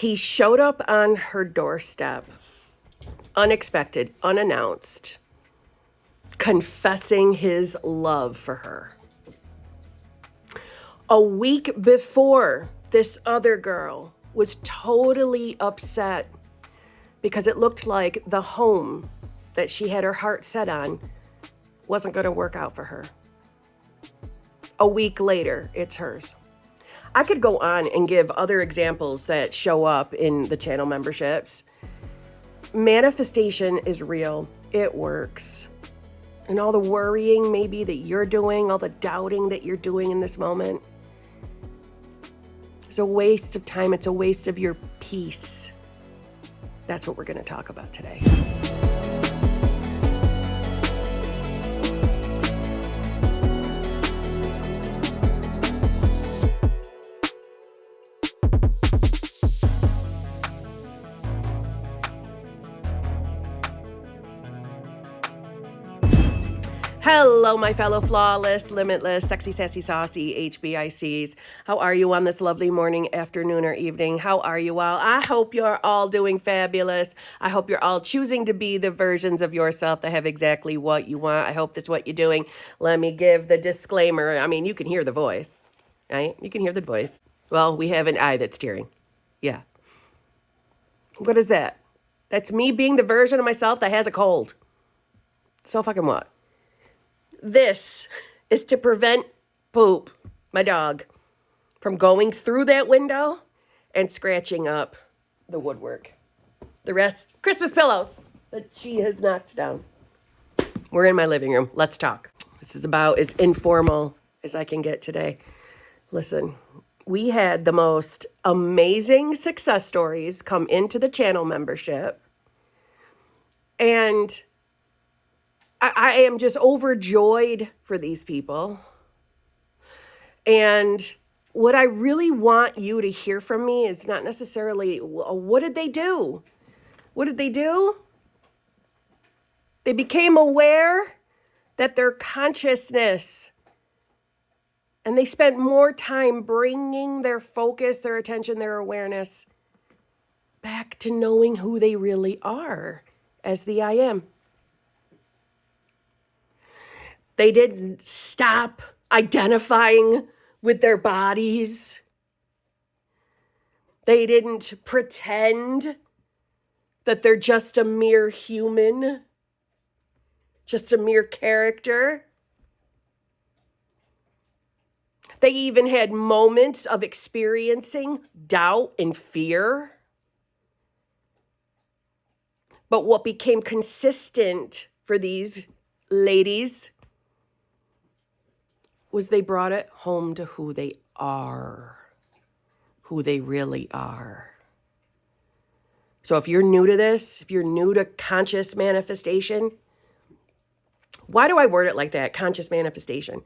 He showed up on her doorstep, unexpected, unannounced, confessing his love for her. A week before, this other girl was totally upset because it looked like the home that she had her heart set on wasn't going to work out for her. A week later, it's hers. I could go on and give other examples that show up in the channel memberships. Manifestation is real. It works. And all the worrying maybe that you're doing, all the doubting that you're doing in this moment, it's a waste of time. It's a waste of your peace. That's what we're going to talk about today. Hello, my fellow flawless, limitless, sexy, sassy, saucy HBICs. How are you on this lovely morning, afternoon, or evening? How are you all? I hope you're all doing fabulous. I hope you're all choosing to be the versions of yourself that have exactly what you want. I hope that's what you're doing. Let me give the disclaimer. I mean, you can hear the voice, right? You can hear the voice. Well, we have an eye that's tearing. Yeah. What is that? That's me being the version of myself that has a cold. So fucking what? This is to prevent Poop, my dog, from going through that window and scratching up the woodwork. The rest, Christmas pillows that she has knocked down. We're in my living room. Let's talk. This is about as informal as I can get today. Listen, we had the most amazing success stories come into the channel membership. And I am just overjoyed for these people. And what I really want you to hear from me is not necessarily, what did they do? What did they do? They became aware that their consciousness, and they spent more time bringing their focus, their attention, their awareness back to knowing who they really are as the I am. They didn't stop identifying with their bodies. They didn't pretend that they're just a mere human, just a mere character. They even had moments of experiencing doubt and fear. But what became consistent for these ladies was they brought it home to who they are, who they really are. So if you're new to this, if you're new to conscious manifestation, why do I word it like that, conscious manifestation?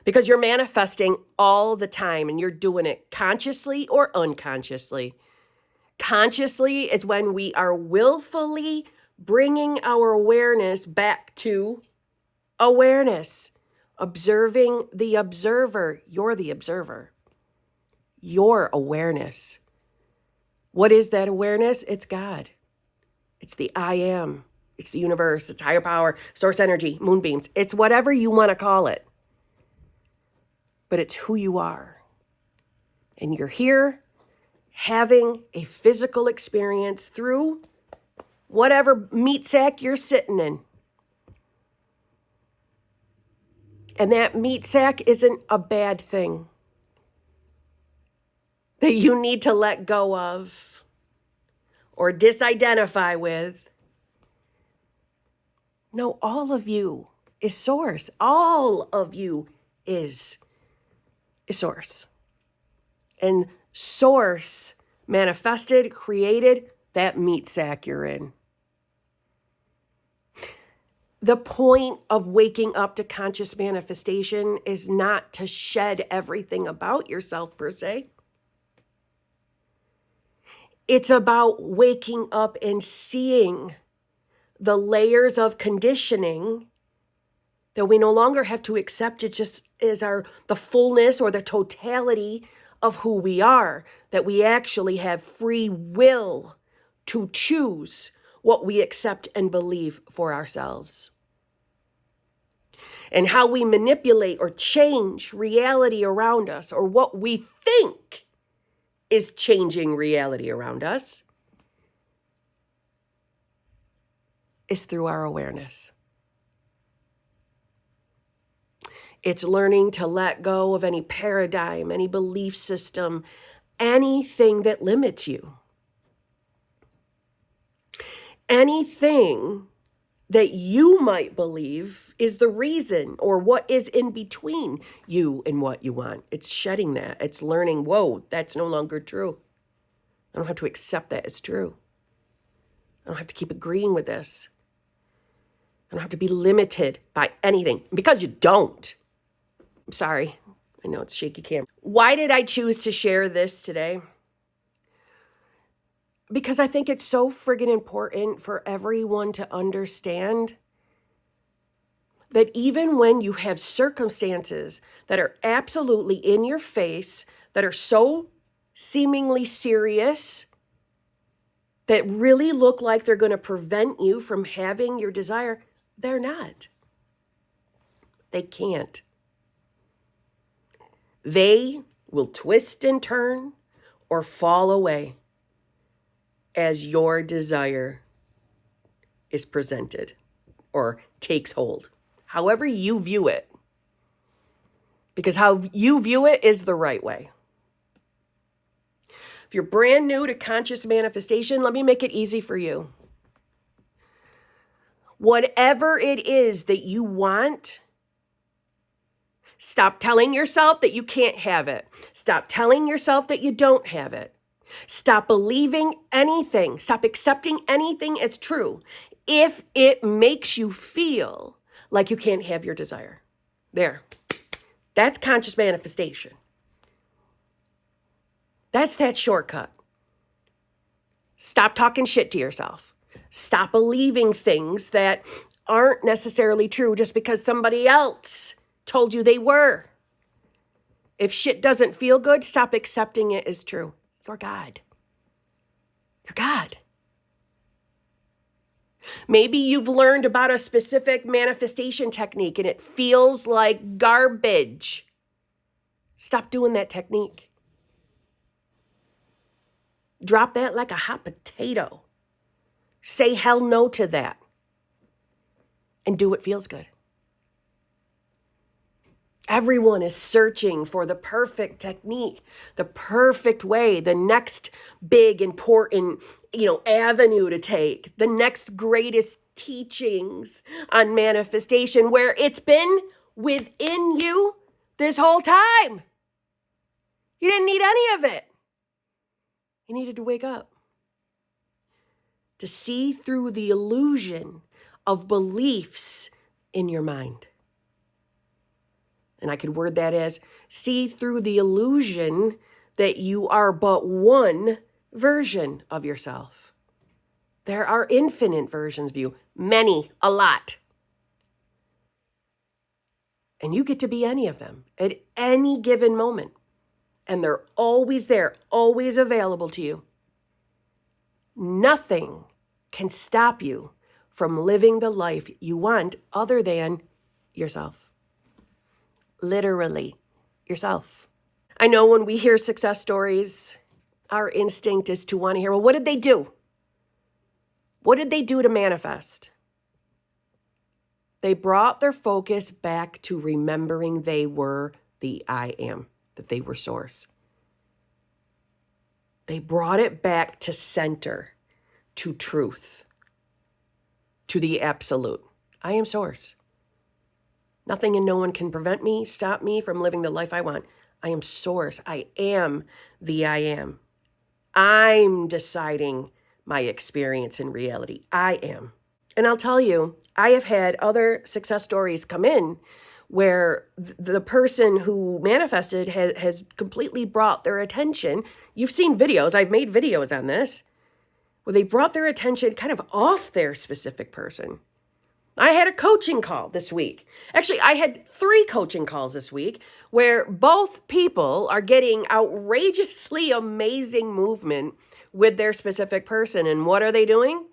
Because you're manifesting all the time and you're doing it consciously or unconsciously. Consciously is when we are willfully bringing our awareness back to awareness. Observing the observer. You're the observer. Your awareness. What is that awareness? It's God. It's the I am. It's the universe. It's higher power, source energy, moonbeams. It's whatever you want to call it. But it's who you are. And you're here having a physical experience through whatever meat sack you're sitting in. And that meat sack isn't a bad thing that you need to let go of or disidentify with. No, all of you is source. All of you is source. And source manifested, created that meat sack you're in. The point of waking up to conscious manifestation is not to shed everything about yourself per se. It's about waking up and seeing the layers of conditioning that we no longer have to accept. It just is the fullness or the totality of who we are, that we actually have free will to choose what we accept and believe for ourselves. And how we manipulate or change reality around us, or what we think is changing reality around us, is through our awareness. It's learning to let go of any paradigm, any belief system, anything that limits you. Anything that you might believe is the reason, or what is in between you and what you want. It's shedding that. It's learning, whoa, that's no longer true. I don't have to accept that as true. I don't have to keep agreeing with this. I don't have to be limited by anything, because you don't. I'm sorry. I know it's shaky cam. Why did I choose to share this today? Because I think it's so friggin' important for everyone to understand that even when you have circumstances that are absolutely in your face, that are so seemingly serious, that really look like they're going to prevent you from having your desire, they're not. They can't. They will twist and turn or fall away as your desire is presented or takes hold, however you view it. Because how you view it is the right way. If you're brand new to conscious manifestation, let me make it easy for you. Whatever it is that you want, stop telling yourself that you can't have it. Stop telling yourself that you don't have it. Stop believing anything. Stop accepting anything as true if it makes you feel like you can't have your desire. There. That's conscious manifestation. That's that shortcut. Stop talking shit to yourself. Stop believing things that aren't necessarily true just because somebody else told you they were. If shit doesn't feel good, stop accepting it as true. You're God. You're God. Maybe you've learned about a specific manifestation technique and it feels like garbage. Stop doing that technique. Drop that like a hot potato. Say hell no to that. And do what feels good. Everyone is searching for the perfect technique, the perfect way, the next big, important, avenue to take, the next greatest teachings on manifestation, where it's been within you this whole time. You didn't need any of it. You needed to wake up, to see through the illusion of beliefs in your mind. And I could word that as see through the illusion that you are but one version of yourself. There are infinite versions of you, many, a lot. And you get to be any of them at any given moment. And they're always there, always available to you. Nothing can stop you from living the life you want other than yourself. Literally, yourself. I know when we hear success stories, our instinct is to want to hear, well, what did they do? What did they do to manifest? They brought their focus back to remembering they were the I am, that they were source. They brought it back to center, to truth, to the absolute. I am source. Nothing and no one can prevent me, stop me from living the life I want. I am source. I am the I am. I'm deciding my experience in reality. I am. And I'll tell you, I have had other success stories come in where the person who manifested has completely brought their attention. You've seen videos. I've made videos on this where they brought their attention kind of off their specific person. I had a coaching call this week. Actually, I had 3 coaching calls this week where both people are getting outrageously amazing movement with their specific person. And what are they doing?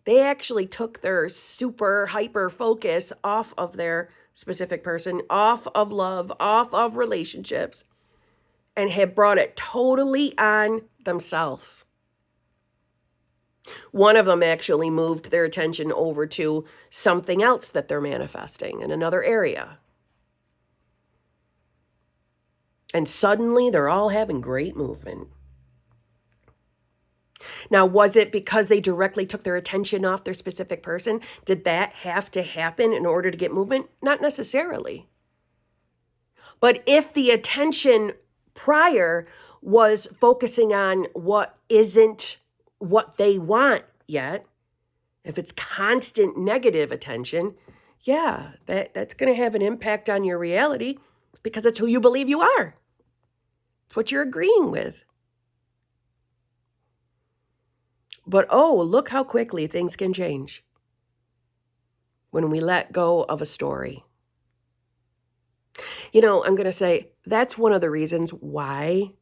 They actually took their super hyper focus off of their specific person, off of love, off of relationships, and have brought it totally on themselves. One of them actually moved their attention over to something else that they're manifesting in another area. And suddenly they're all having great movement. Now, was it because they directly took their attention off their specific person? Did that have to happen in order to get movement? Not necessarily. But if the attention prior was focusing on what isn't what they want yet, if it's constant negative attention, yeah, that's going to have an impact on your reality because it's who you believe you are. It's what you're agreeing with. But oh, look how quickly things can change when we let go of a story. You know, I'm going to say that's one of the reasons why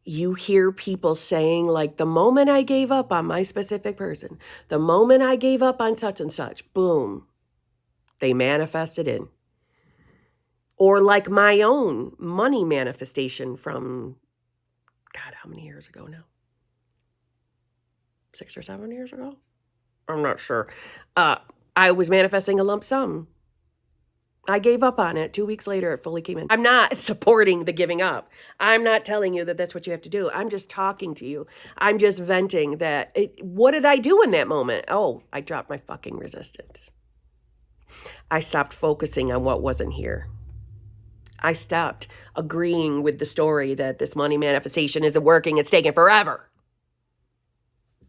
you hear people saying, like, the moment I gave up on my specific person, the moment I gave up on such and such, boom, they manifested in. Or like my own money manifestation from, God, how many years ago now? 6 or 7 years ago? I'm not sure. I was manifesting a lump sum. I gave up on it. 2 weeks later, it fully came in. I'm not supporting the giving up. I'm not telling you that that's what you have to do. I'm just talking to you. I'm just venting that. What did I do in that moment? Oh, I dropped my fucking resistance. I stopped focusing on what wasn't here. I stopped agreeing with the story that this money manifestation isn't working. It's taking forever.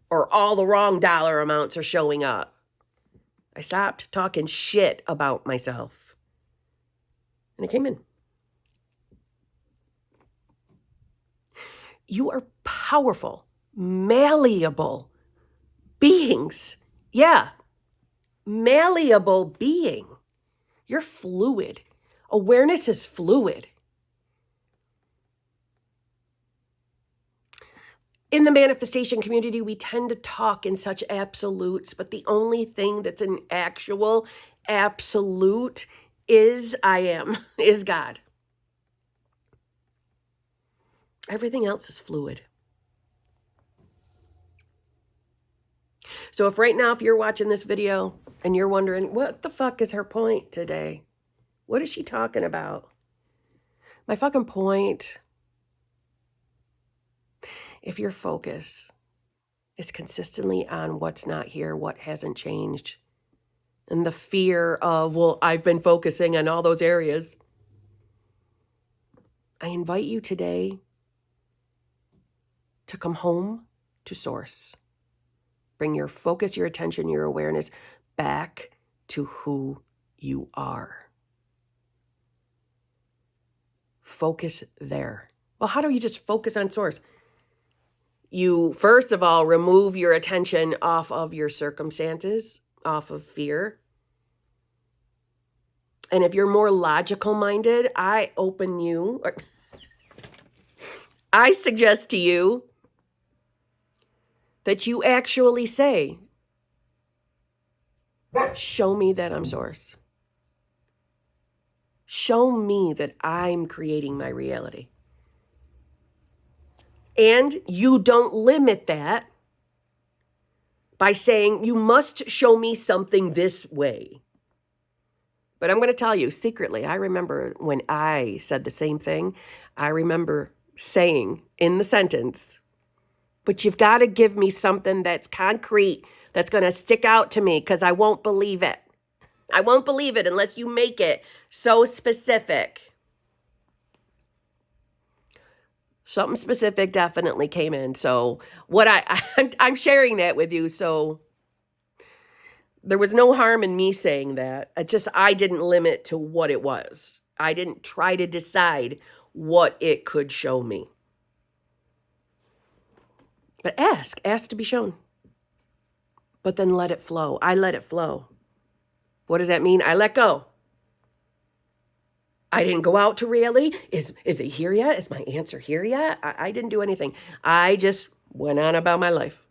Or all the wrong dollar amounts are showing up. I stopped talking shit about myself. And it came in. You are powerful, malleable beings. Yeah, malleable being. You're fluid. Awareness is fluid. In the manifestation community, we tend to talk in such absolutes, but the only thing that's an actual absolute is I am, is God. Everything else is fluid. So if right now, if you're watching this video and you're wondering, what the fuck is her point today? What is she talking about? My fucking point, if your focus is consistently on what's not here, what hasn't changed, and the fear of, well, I've been focusing on all those areas, I invite you today to come home to source. Bring your focus, your attention, your awareness back to who you are. Focus there. Well, how do you just focus on source? You, first of all, remove your attention off of your circumstances, off of fear. And if you're more logical minded, I suggest to you that you actually say, show me that I'm source. Show me that I'm creating my reality. And you don't limit that by saying, you must show me something this way. But I'm going to tell you secretly, I remember when I said the same thing, I remember saying in the sentence, but you've got to give me something that's concrete, that's going to stick out to me, because I won't believe it. I won't believe it unless you make it so specific. Something specific definitely came in. So what I'm sharing that with you. So there was no harm in me saying that. I didn't limit to what it was. I didn't try to decide what it could show me. But ask to be shown. But then let it flow. I let it flow. What does that mean? I let go. I didn't go out to really. Is it here yet? Is my answer here yet? I didn't do anything. I just went on about my life.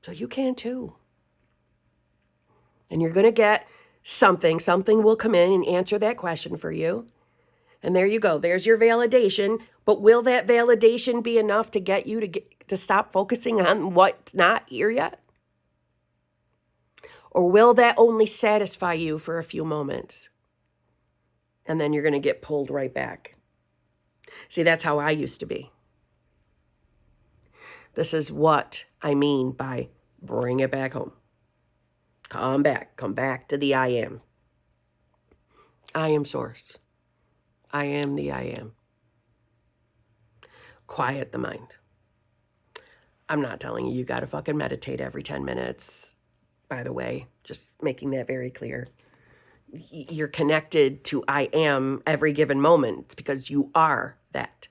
So you can too. And you're going to get something. Something will come in and answer that question for you. And there you go. There's your validation. But will that validation be enough to get you to stop focusing on what's not here yet? Or will that only satisfy you for a few moments? And then you're going to get pulled right back. See, that's how I used to be. This is what I mean by bring it back home. Come back to the I am. I am source. I am the I am. Quiet the mind. I'm not telling you got to fucking meditate every 10 minutes. By the way, just making that very clear. You're connected to I am every given moment. It's because you are that.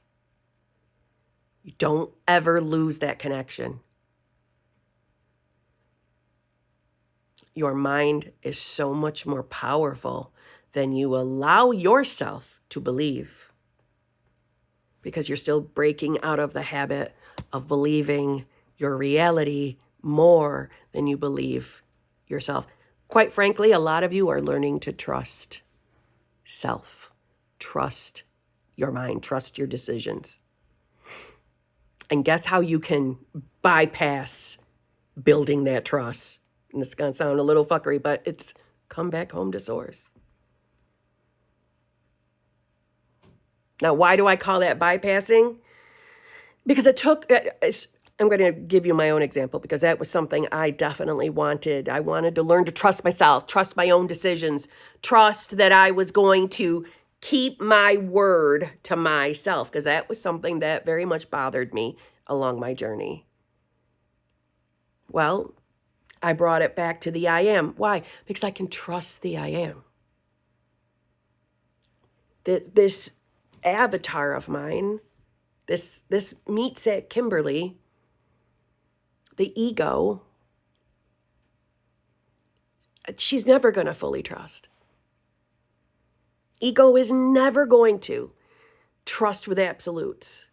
You don't ever lose that connection. Your mind is so much more powerful than you allow yourself to believe. Because you're still breaking out of the habit of believing your reality more than you believe yourself. Quite frankly, a lot of you are learning to trust self, trust your mind, trust your decisions. And guess how you can bypass building that trust? And it's going to sound a little fuckery, but it's come back home to source. Now, why do I call that bypassing? Because I'm going to give you my own example because that was something I definitely wanted. I wanted to learn to trust myself, trust my own decisions, trust that I was going to keep my word to myself because that was something that very much bothered me along my journey. Well, I brought it back to the I am. Why? Because I can trust the I am. This avatar of mine, this meets at Kimberly, the ego, she's never going to fully trust. Ego is never going to trust with absolutes.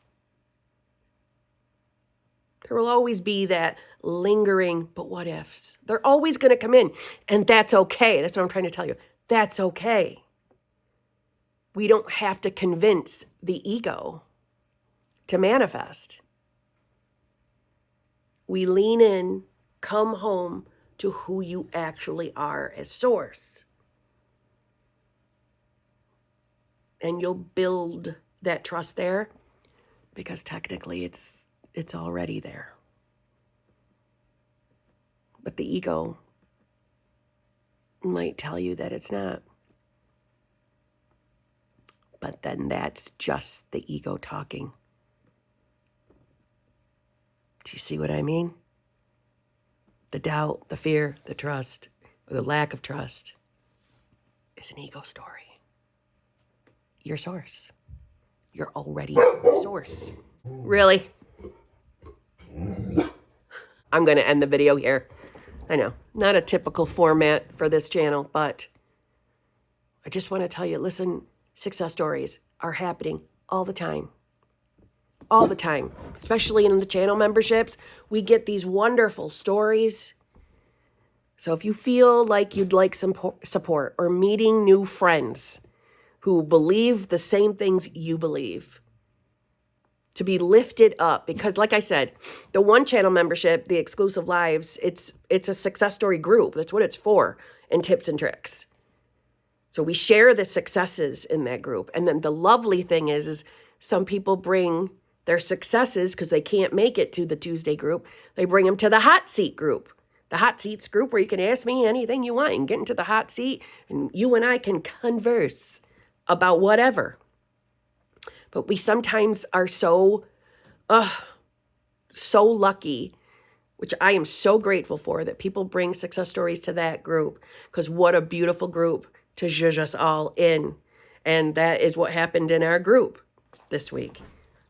There will always be that lingering, but what ifs? They're always going to come in, and that's okay. That's what I'm trying to tell you. That's okay. We don't have to convince the ego to manifest. We lean in, come home to who you actually are as source. And you'll build that trust there because technically it's already there. But the ego might tell you that it's not. But then that's just the ego talking. Do you see what I mean? The doubt, the fear, the trust, or the lack of trust is an ego story. Your source. You're already your source. Really? I'm going to end the video here. I know, not a typical format for this channel, but I just want to tell you, listen, success stories are happening all the time. All the time, especially in the channel memberships. We get these wonderful stories. So if you feel like you'd like some support or meeting new friends who believe the same things you believe, to be lifted up, because like I said, the one channel membership, the exclusive lives, it's a success story group. That's what it's for, and tips and tricks. So we share the successes in that group. And then the lovely thing is some people bring their successes because they can't make it to the Tuesday group. They bring them to the hot seat group. The hot seats group where you can ask me anything you want and get into the hot seat and you and I can converse about whatever. But we sometimes are so lucky, which I am so grateful for, that people bring success stories to that group, because what a beautiful group to zhuzh us all in. And that is what happened in our group this week.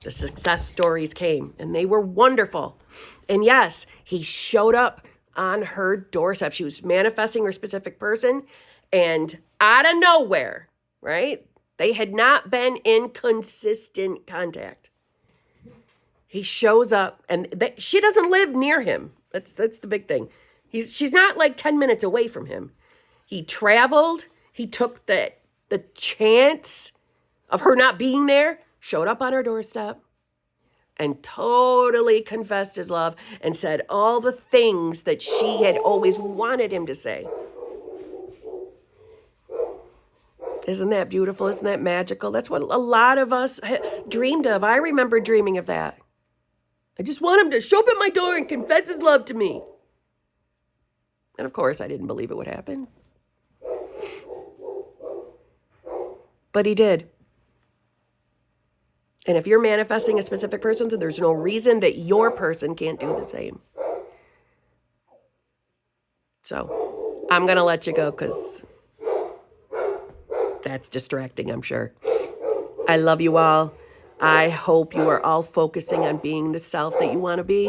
The success stories came and they were wonderful. And yes, he showed up on her doorstep. She was manifesting her specific person, and out of nowhere, right? They had not been in consistent contact. He shows up, and she doesn't live near him. That's the big thing. She's not like 10 minutes away from him. He traveled. He took the chance of her not being there, showed up on her doorstep, and totally confessed his love and said all the things that she had always wanted him to say. Isn't that beautiful? Isn't that magical? That's what a lot of us dreamed of. I remember dreaming of that. I just want him to show up at my door and confess his love to me. And of course, I didn't believe it would happen. But he did. And if you're manifesting a specific person, then there's no reason that your person can't do the same. So I'm going to let you go because that's distracting, I'm sure. I love you all. I hope you are all focusing on being the self that you want to be.